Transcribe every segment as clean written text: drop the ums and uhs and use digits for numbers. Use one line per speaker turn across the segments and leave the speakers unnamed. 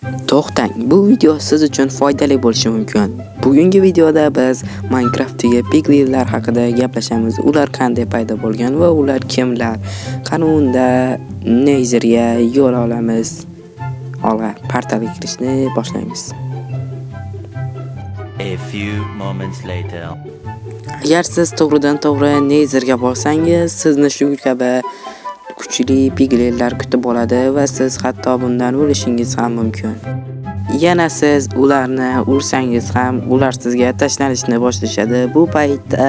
To'xtang, bu video siz uchun foydali bo'lishi mumkin. Bugungi videoda biz Minecraftdagi piglinlar haqida gaplashamiz. Ular qanday paydo bo'lgan va ular kimlar? Qani unda Netherga yo'l olamiz. Olg'a, portalga kirishni boshlaymiz.
A few moments later.
Agar siz to'g'ridan-to'g'ri Netherga borsangiz, sizni shu kabi kuchli piglinlar kutib oladi va siz hatto bundan o'lishingiz ham mumkin. Yana siz ularni ursangiz ham ular sizga tashlanishni boshlashadi. Bu paytda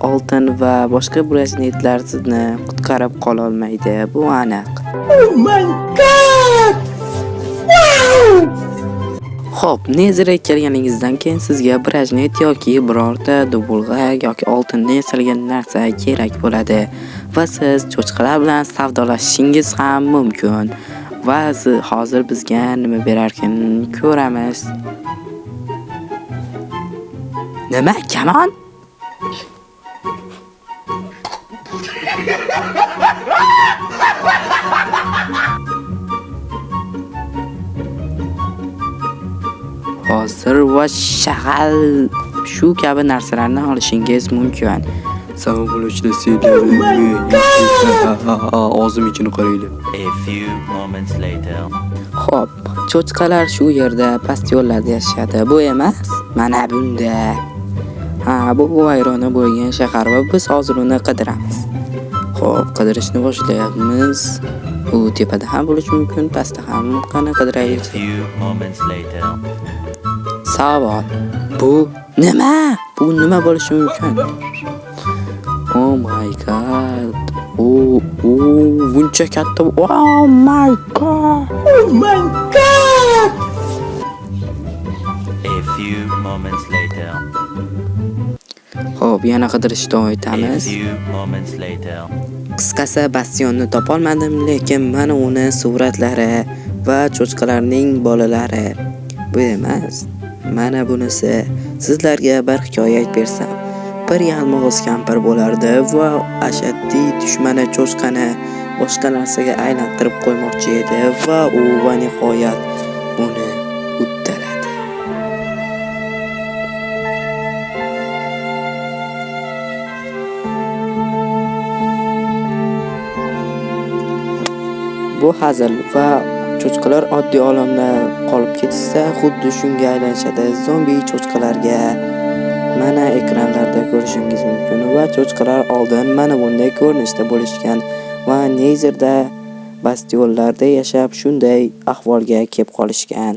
oltin va boshqa brajnetlar sizni qutqarib qola olmaydi. Bu aniq.
Oh my god! Wow!
Xo'p, Netherga kelganingizdan keyin sizga brajnet yoki birorta dubulg'a yoki oltindan yasalgan narsa kerak bo'ladi va siz cho'chqalar bilan savdolashishingiz ham mumkin. Va hozir bizga nima berarkan ko'ramiz. Nima? Kanon? Hozir va shag'al shu kabi narsalarni olishingiz mumkin. Salom bo'lishni sevdilaringmi? O'zim ichini qaraylik.
A few moments later.
Xo'p, cho'chqalar shu yerda past yo'llarda yashashadi. Bu emas, mana bunda. Bu vayrona bo'lgan shahar va biz hozir uni qidiramiz. Xo'p, qidirishni boshlayapmiz. U tepada ham bo'lishi mumkin, pastda ham. Qani
A
qidiraylik.
few moments later.
Savol. Bu nima? Bu nima bo'lishi mumkin? Oh my god. Buncha katta. Oh my god.
Oh my god!
A few moments later.
Xo'p, yana qidirishni davom
A
etamiz.
few moments later.
Qisqasi bastionni topolmadim, lekin mana uni suratlari va cho'chqalarning bolalari. Bu emas. Mana bunisi. Sizlarga bir hikoya aytib bersam. Bir yalmog'iz kampir bo'lardi va ashaddiy dushmani cho'chqani boshqa narsaga aylantirib qo'ymoqchi edi va u va nihoyat uni uddaladi. Bu hazil va cho'chqalar oddiy olamda qolib ketsa, xuddi shunga aylanishadi. Zombi cho'chqalarga mana ekranlarda ko'rishingiz mumkin va cho'chqalar oldin mana bunday ko'rinishda bo'lishgan va Netherda bastionlarda yashab shunday ahvolga kelib qolishgan.